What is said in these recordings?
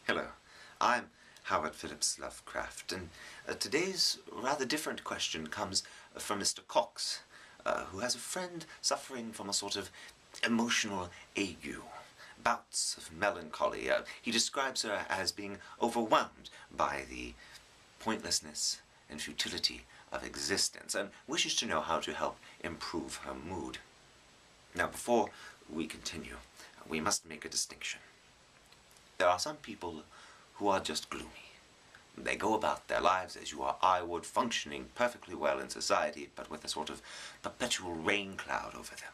Hello, I'm Howard Phillips Lovecraft, and today's rather different question comes from Mr. Cox, who has a friend suffering from a sort of emotional ague, bouts of melancholy. He describes her as being overwhelmed by the pointlessness and futility of existence, and wishes to know how to help improve her mood. Now, before we continue, we must make a distinction. There are some people who are just gloomy. They go about their lives as you or I would, functioning perfectly well in society, but with a sort of perpetual rain cloud over them.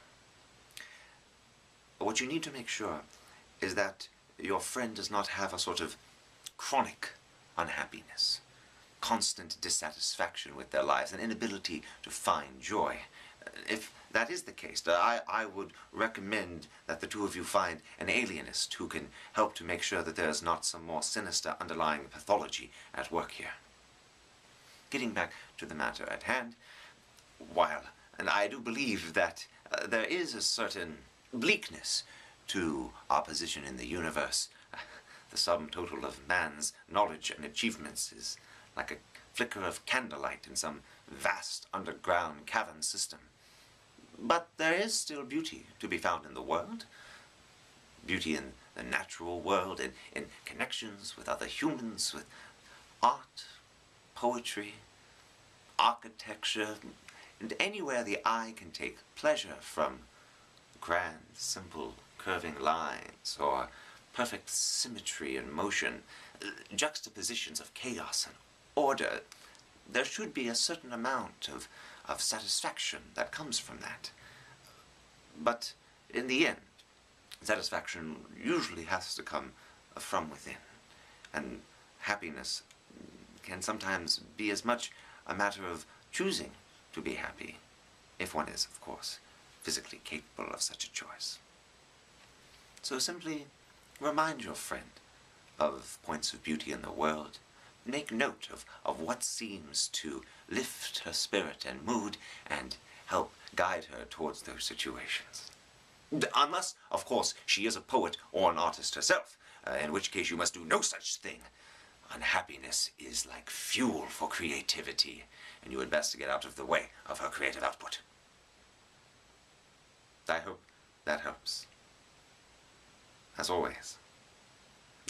What you need to make sure is that your friend does not have a sort of chronic unhappiness, constant dissatisfaction with their lives, an inability to find joy. If that is the case, I would recommend that the two of you find an alienist who can help to make sure that there's not some more sinister underlying pathology at work here. Getting back to the matter at hand, and I do believe that there is a certain bleakness to our position in the universe, the sum total of man's knowledge and achievements is like a flicker of candlelight in some vast underground cavern system. But there is still beauty to be found in the world. Beauty in the natural world, in connections with other humans, with art, poetry, architecture, and anywhere the eye can take pleasure from grand, simple, curving lines, or perfect symmetry and motion, juxtapositions of chaos and order. There should be a certain amount of satisfaction that comes from that. But in the end, satisfaction usually has to come from within. And happiness can sometimes be as much a matter of choosing to be happy, if one is, of course, physically capable of such a choice. So simply remind your friend of points of beauty in the world. Make note of what seems to lift her spirit and mood and help guide her towards those situations. Unless, of course, she is a poet or an artist herself, in which case you must do no such thing. Unhappiness is like fuel for creativity, and you had best get out of the way of her creative output. I hope that helps. As always,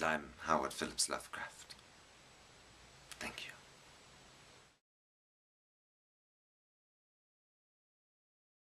I'm Howard Phillips Lovecraft. Thank you.